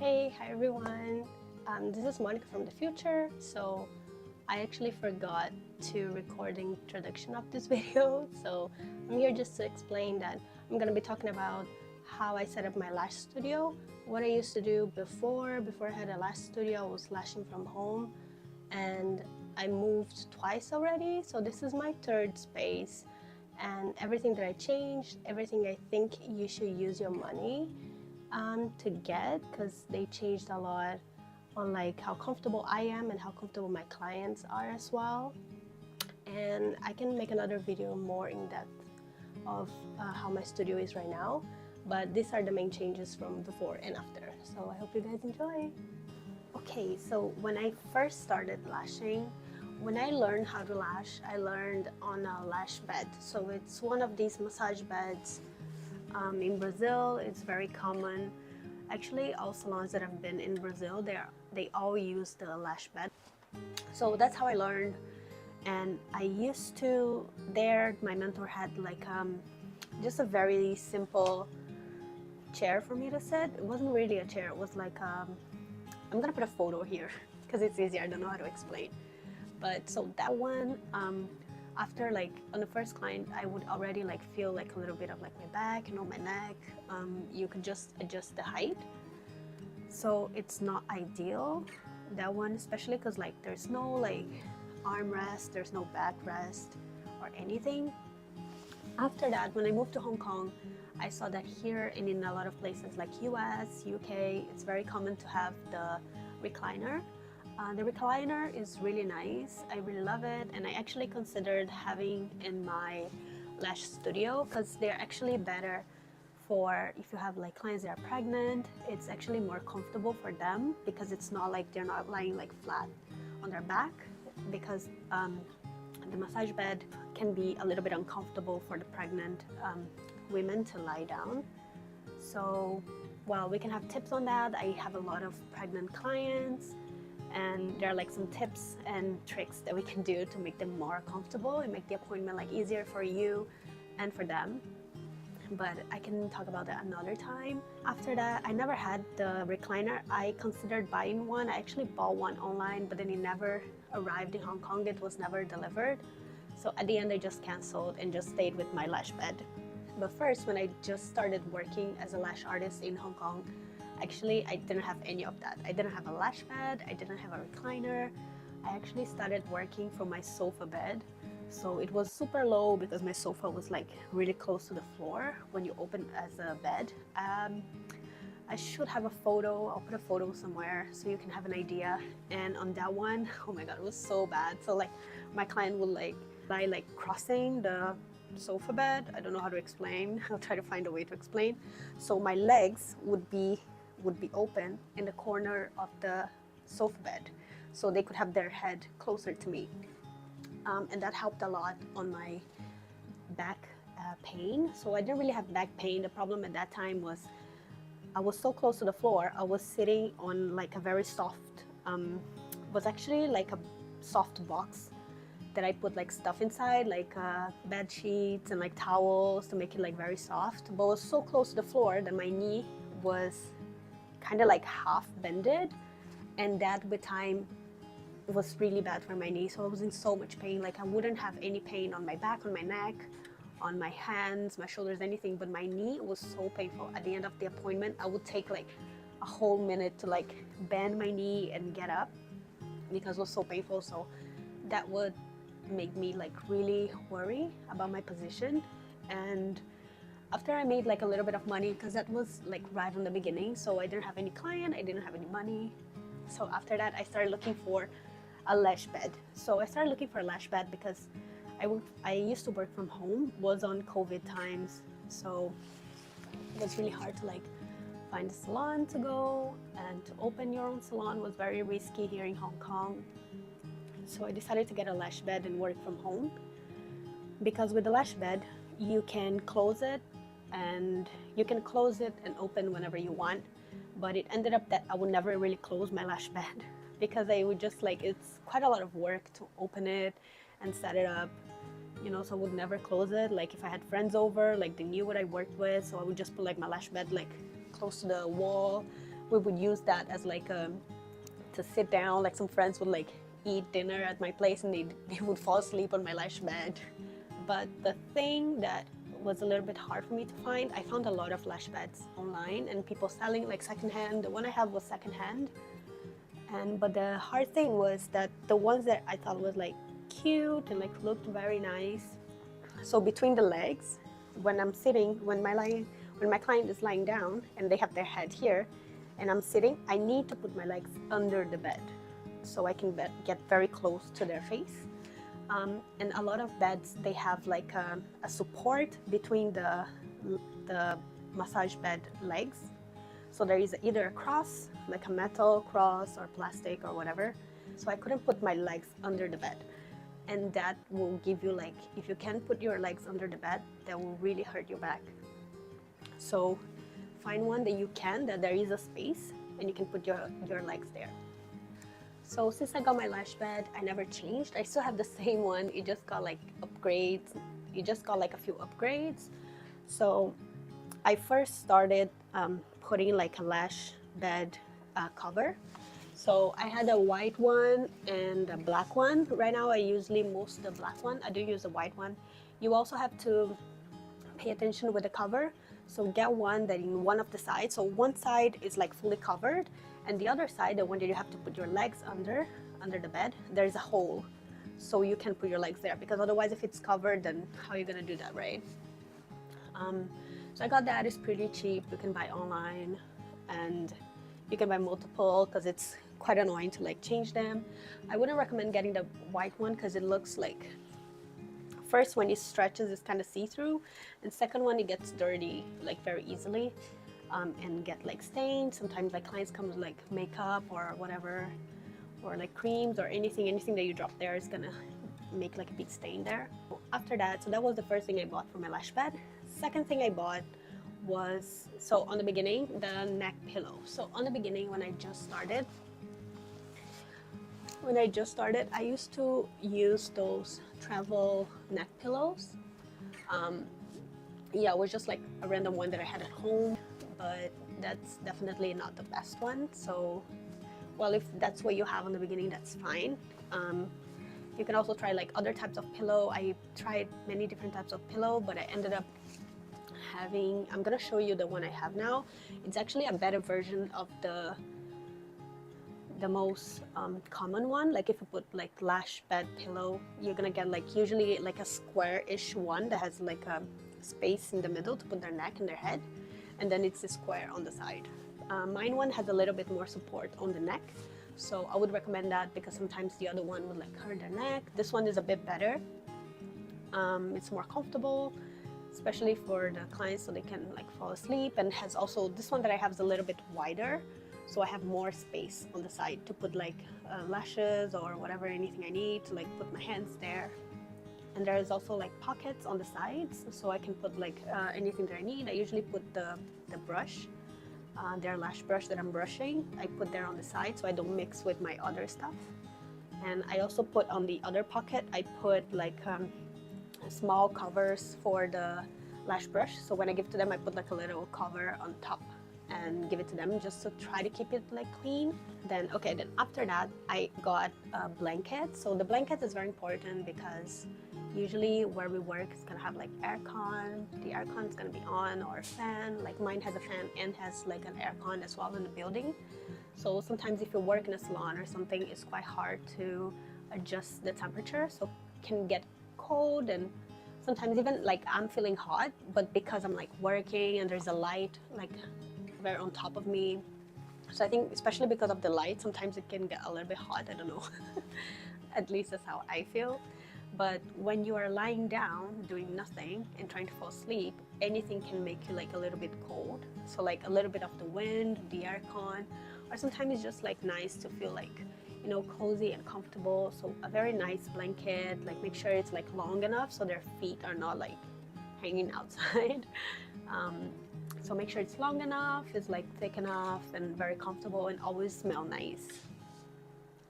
Hi everyone. This is Monica from the future. So I actually forgot to record the introduction of this video. So I'm here just to explain that I'm gonna be talking about how I set up my lash studio, what I used to do before I had a lash studio. I was lashing from home, and I moved twice already. So this is my third space, and everything that I changed, everything I think you should use your money to get, because they changed a lot on like how comfortable I am and how comfortable my clients are as well. And I can make another video more in depth of how my studio is right now, but these are the main changes from before and after. So I hope you guys enjoy. Okay, so when I first started lashing, when I learned how to lash, I learned on a lash bed. So it's one of these massage beds. In Brazil, it's very common. Actually, all salons that I've been in Brazil, they all use the lash bed. So that's how I learned. And I used to, there, my mentor had like just a very simple chair for me to sit. It wasn't really a chair, it was like, I'm gonna put a photo here because it's easier, I don't know how to explain. But so that one, after like on the first client, I would already like feel like a little bit of like my back, my neck. You could just adjust the height. So it's not ideal, that one, especially because like there's no like armrest, there's no backrest or anything. After that, when I moved to Hong Kong, I saw that here and in a lot of places like US, UK, it's very common to have the recliner. The recliner is really nice. I really love it, and I actually considered having in my lash studio because they're actually better for if you have like clients that are pregnant. It's actually more comfortable for them because it's not like they're not lying like flat on their back, because the massage bed can be a little bit uncomfortable for the pregnant women to lie down. So, well, we can have tips on that. I have a lot of pregnant clients, and there are like some tips and tricks that we can do to make them more comfortable and make the appointment like easier for you and for them. But I can talk about that another time. After that, I never had the recliner. I considered buying one. I actually bought one online, but then it never arrived in Hong Kong. It was never delivered. So at the end, I just canceled and just stayed with my lash bed. But first, when I just started working as a lash artist in Hong Kong, actually, I didn't have any of that. I didn't have a lash bed, I didn't have a recliner. I actually started working from my sofa bed. So it was super low because my sofa was like really close to the floor when you open as a bed. I should have a photo, I'll put a photo somewhere so you can have an idea. And on that one, oh my God, it was so bad. So like my client would like lie like crossing the sofa bed. I don't know how to explain. I'll try to find a way to explain. So my legs would be open in the corner of the sofa bed, so they could have their head closer to me, and that helped a lot on my back pain. So I didn't really have back pain. The problem at that time was I was so close to the floor. I was sitting on like a very soft, was actually like a soft box that I put like stuff inside, like bed sheets and like towels to make it like very soft. But I was so close to the floor that my knee was kind of like half bended, and that with time was really bad for my knee. So I was in so much pain. Like I wouldn't have any pain on my back, on my neck, on my hands, my shoulders, anything, but my knee was so painful. At the end of the appointment, I would take like a whole minute to like bend my knee and get up because it was so painful. So that would make me like really worry about my position. And after I made like a little bit of money, because that was like right from the beginning, so I didn't have any client, I didn't have any money. So after that, I started looking for a lash bed. So I started looking for a lash bed because I used to work from home, was on COVID times, so it was really hard to like find a salon to go, and to open your own salon was very risky here in Hong Kong. So I decided to get a lash bed and work from home, because with the lash bed, you can close it and open whenever you want. But it ended up that I would never really close my lash bed because I would just like, it's quite a lot of work to open it and set it up, so I would never close it. Like if I had friends over, like they knew what I worked with, so I would just put like my lash bed like close to the wall we would use that as like to sit down. Like some friends would like eat dinner at my place and they would fall asleep on my lash bed. But the thing that was a little bit hard for me to find, I found a lot of lash beds online and people selling like secondhand. The one I have was secondhand. But the hard thing was that the ones that I thought was like cute and like looked very nice. So between the legs, when I'm sitting, when my client is lying down and they have their head here and I'm sitting, I need to put my legs under the bed so I can get very close to their face. And a lot of beds, they have like a support between the massage bed legs. So there is either a cross, like a metal cross or plastic or whatever. So I couldn't put my legs under the bed. And that will give you like, if you can put your legs under the bed, that will really hurt your back. So find one that you can, that there is a space and you can put your legs there. So since I got my lash bed, I never changed. I still have the same one. It just got like upgrades. You just got like a few upgrades. So I first started putting like a lash bed cover. So I had a white one and a black one. Right now I usually most the black one. I do use the white one. You also have to pay attention with the cover. So get one that in one of the sides. So one side is like fully covered, and the other side, the one that you have to put your legs under the bed, there's a hole. So you can put your legs there, because otherwise if it's covered, then how are you gonna do that, right? So I got that. It's pretty cheap. You can buy online and you can buy multiple because it's quite annoying to like change them. I wouldn't recommend getting the white one because it looks like, first when it stretches it's kind of see-through, and second one it gets dirty like very easily and get like stained. Sometimes like clients come with like makeup or whatever, or like creams or anything that you drop there is gonna make like a big stain there. After that, so that was the first thing I bought for my lash bed. Second thing I bought was, so on the beginning, the neck pillow. So on the beginning when I just started, I used to use those travel neck pillows. Yeah, it was just like a random one that I had at home, but that's definitely not the best one. So, well, if that's what you have on the beginning, that's fine. You can also try like other types of pillow. I tried many different types of pillow, but I ended up having, I'm gonna show you the one I have now. It's actually a better version of the most common one. Like if you put like lash bed pillow, you're gonna get like usually like a square-ish one that has like a space in the middle to put their neck and their head, and then it's a square on the side. Mine one has a little bit more support on the neck, so I would recommend that because sometimes the other one would like hurt their neck. This one is a bit better. It's more comfortable, especially for the clients so they can like fall asleep, and has also, this one that I have is a little bit wider, so I have more space on the side to put like lashes or whatever, anything I need to like put my hands there. And there is also like pockets on the sides, so I can put like anything that I need. I usually put the brush, their lash brush that I'm brushing, I put there on the side so I don't mix with my other stuff. And I also put on the other pocket, I put like small covers for the lash brush. So when I give to them, I put like a little cover on top and give it to them just to try to keep it like clean. Then after that I got a blanket. So the blanket is very important because usually where we work is gonna have like aircon. The aircon is gonna be on, or a fan. Like mine has a fan and has like an aircon as well in the building. So sometimes if you work in a salon or something, it's quite hard to adjust the temperature, so it can get cold, and sometimes even like I'm feeling hot, but because I'm like working and there's a light like very on top of me, so I think especially because of the light, sometimes it can get a little bit hot. I don't know. At least that's how I feel. But when you are lying down doing nothing and trying to fall asleep, anything can make you like a little bit cold. So like a little bit of the wind, the aircon, or sometimes it's just like nice to feel like, you know, cozy and comfortable. So a very nice blanket, like make sure it's like long enough so their feet are not like hanging outside. So make sure it's long enough, it's like thick enough and very comfortable, and always smell nice.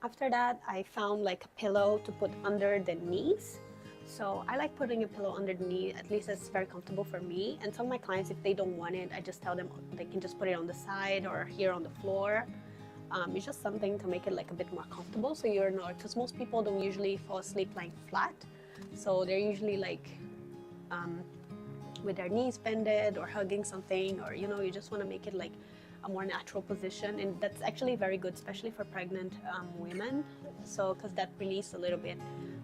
After that, I found like a pillow to put under the knees. So I like putting a pillow under the knee, at least it's very comfortable for me. And some of my clients, if they don't want it, I just tell them they can just put it on the side or here on the floor. It's just something to make it like a bit more comfortable, so you're not, because most people don't usually fall asleep lying flat, so they're usually like with their knees bended or hugging something, or you know, you just want to make it like a more natural position, and that's actually very good, especially for pregnant women, so because that releases a little bit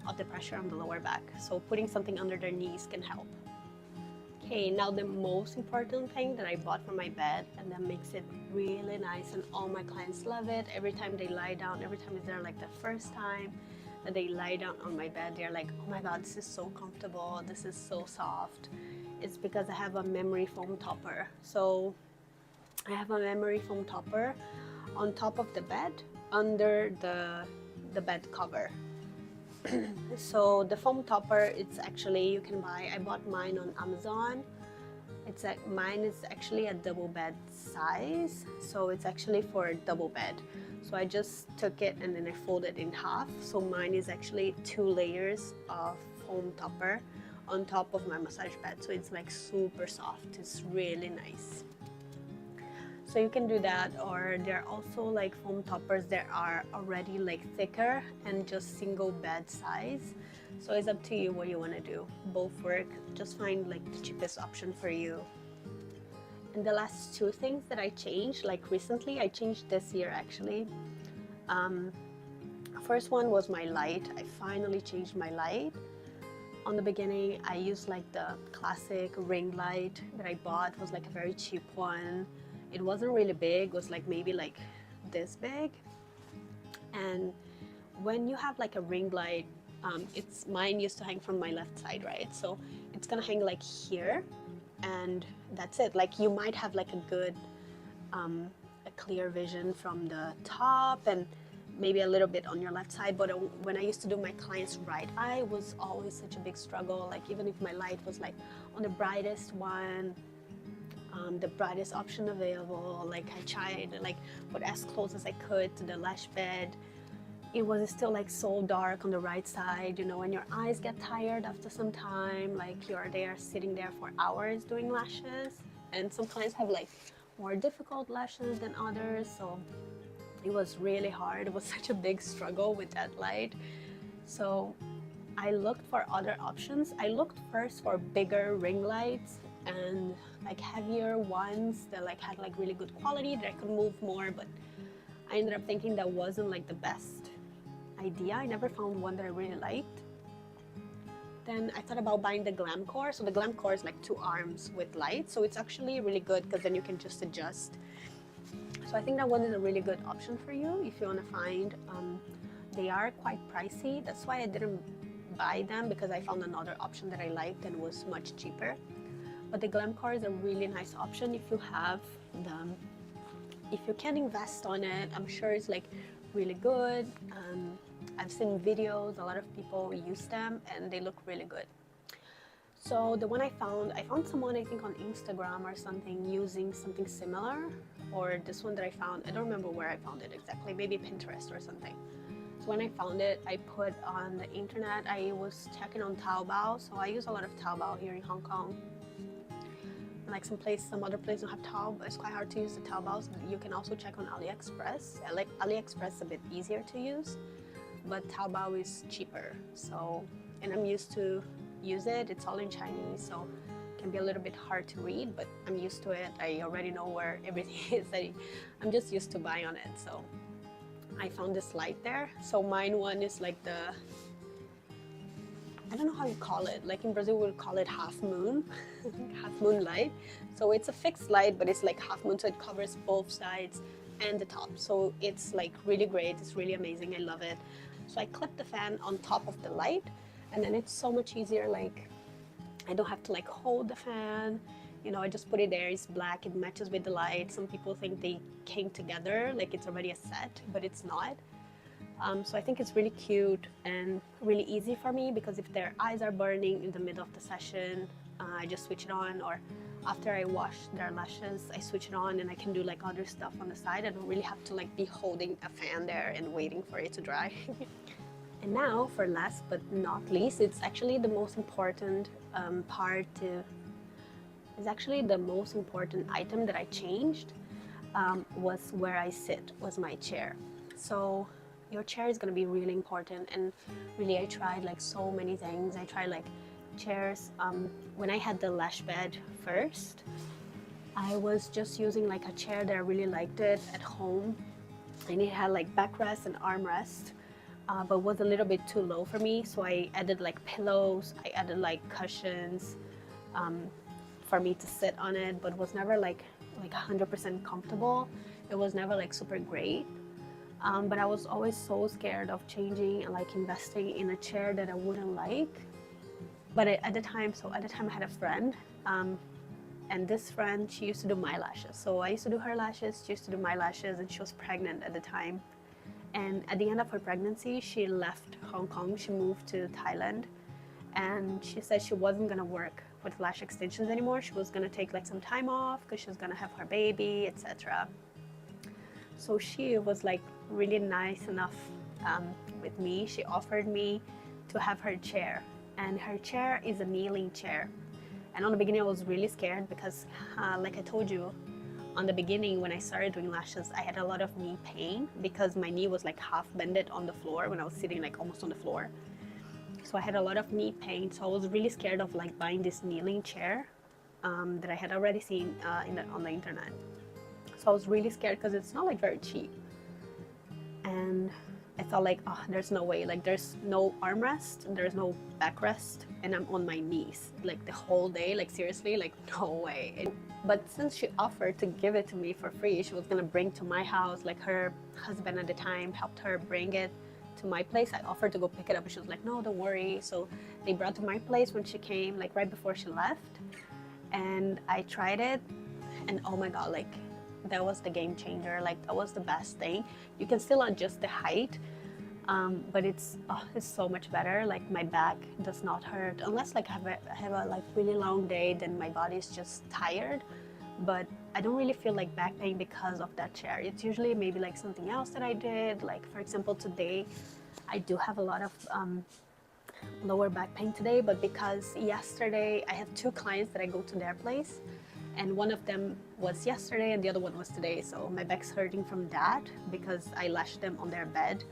of the pressure on the lower back, so putting something under their knees can help. Okay, now the most important thing that I bought for my bed, and that makes it really nice, and all my clients love it. Every time they lie down, every time it's there like the first time that they lie down on my bed, they're like, oh my god, this is so comfortable, this is so soft. It's because I have a memory foam topper. So I have a memory foam topper on top of the bed under the bed cover. So the foam topper, it's actually, you can buy, I bought mine on Amazon. It's like, mine is actually a double bed size, so it's actually for a double bed. So I just took it and then I folded it in half. So mine is actually 2 layers of foam topper on top of my massage bed. So it's like super soft, it's really nice. So you can do that, or there are also like foam toppers that are already like thicker and just single bed size. So it's up to you what you want to do. Both work, just find like the cheapest option for you. And the last 2 things that I changed, like recently, I changed this year actually. First one was my light. I finally changed my light. On the beginning, I used like the classic ring light that I bought. It was like a very cheap one. It wasn't really big, it was like maybe like this big. And when you have like a ring light, mine used to hang from my left side, right? So it's gonna hang like here, and that's it. Like you might have like a good, a clear vision from the top and maybe a little bit on your left side, but when I used to do my client's right eye, was always such a big struggle. Like even if my light was like on the brightest one, the brightest option available, like I tried like put as close as I could to the lash bed, it was still like so dark on the right side, you know, when your eyes get tired after some time, like you're there sitting there for hours doing lashes, and some clients have like more difficult lashes than others, so it was really hard. It was such a big struggle with that light. So I looked for other options. I looked first for bigger ring lights and like heavier ones that like had like really good quality that I could move more, but I ended up thinking that wasn't like the best idea. I never found one that I really liked. Then I thought about buying the Glam Core. So the Glam Core is like 2 arms with light, so it's actually really good because then you can just adjust. So I think that one is a really good option for you if you want to find. They are quite pricey. That's why I didn't buy them, because I found another option that I liked and was much cheaper. But the Glam Core is a really nice option if you have them. If you can invest on it, I'm sure it's like really good. I've seen videos, a lot of people use them and they look really good. So the one I found someone, I think on Instagram or something, using something similar, or this one that I found, I don't remember where I found it exactly, maybe Pinterest or something. So when I found it, I put on the internet, I was checking on Taobao, so I use a lot of Taobao here in Hong Kong. Like some other places don't have Taobao, it's quite hard to use the Taobao. So you can also check on AliExpress. I like AliExpress is a bit easier to use, but Taobao is cheaper. So, and I'm used to use it. It's all in Chinese, so it can be a little bit hard to read, but I'm used to it. I already know where everything is. I'm just used to buying on it. So I found this light there. So mine one is like the, I don't know how you call it. Like in Brazil, we'll call it half moon, half moon light. So it's a fixed light, but it's like half moon, so it covers both sides and the top. So it's like really great. It's really amazing. I love it. So I clip the fan on top of the light, and then it's so much easier. Like I don't have to like hold the fan. You know, I just put it there. It's black. It matches with the light. Some people think they came together, like it's already a set, but it's not. So I think it's really cute and really easy for me, because if their eyes are burning in the middle of the session, I just switch it on, or after I wash their lashes, I switch it on and I can do like other stuff on the side. I don't really have to like be holding a fan there and waiting for it to dry. And now, for last but not least, it's actually the most important item that I changed, was where I sit, was my chair. So your chair is going to be really important, and really I tried like so many things. I tried like chairs. When I had the lash bed first, I was just using like a chair that I really liked it at home, and it had like backrest and armrest, but was a little bit too low for me. So I added like pillows, I added like cushions for me to sit on it, but was never like 100% comfortable. It was never like super great. But I was always so scared of changing and like investing in a chair that I wouldn't like. But at the time I had a friend, and this friend, she used to do my lashes. So I used to do her lashes, she used to do my lashes, and she was pregnant at the time. And at the end of her pregnancy, she left Hong Kong, she moved to Thailand, and she said she wasn't gonna work with lash extensions anymore. She was gonna take like some time off because she was gonna have her baby, etc. So she was like really nice enough with me. She offered me to have her chair, and her chair is a kneeling chair. And on the beginning I was really scared because like I told you, on the beginning when I started doing lashes, I had a lot of knee pain because my knee was like half bended on the floor when I was sitting like almost on the floor. So I had a lot of knee pain, so I was really scared of like buying this kneeling chair that I had already seen on the internet. So I was really scared because it's not like very cheap. And I thought like, oh, there's no way, like there's no armrest, there's no backrest, and I'm on my knees like the whole day, like seriously, like no way. But since she offered to give it to me for free, she was gonna bring to my house, like her husband at the time helped her bring it to my place. I offered to go pick it up, and she was like, no, don't worry. So they brought it to my place when she came, like right before she left, and I tried it, and oh my god, like that was the game changer. Like that was the best thing. You can still adjust the height, but it's so much better. Like my back does not hurt unless like I have a like really long day, then my body is just tired. But I don't really feel like back pain because of that chair. It's usually maybe like something else that I did. Like for example, today I do have a lot of lower back pain today, but because yesterday I have two clients that I go to their place, and one of them was yesterday and the other one was today. So my back's hurting from that because I lashed them on their bed.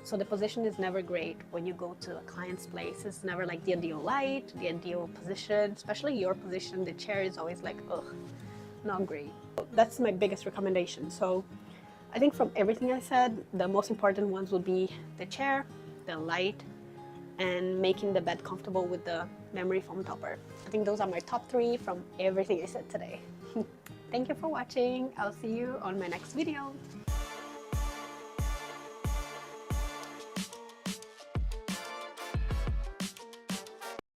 So the position is never great when you go to a client's place. It's never like the ideal light, the ideal position, especially your position. The chair is always like, ugh, not great. That's my biggest recommendation. So I think from everything I said, the most important ones would be the chair, the light, and making the bed comfortable with the memory foam topper. I think those are my top 3 from everything I said today. Thank you for watching. I'll see you on my next video.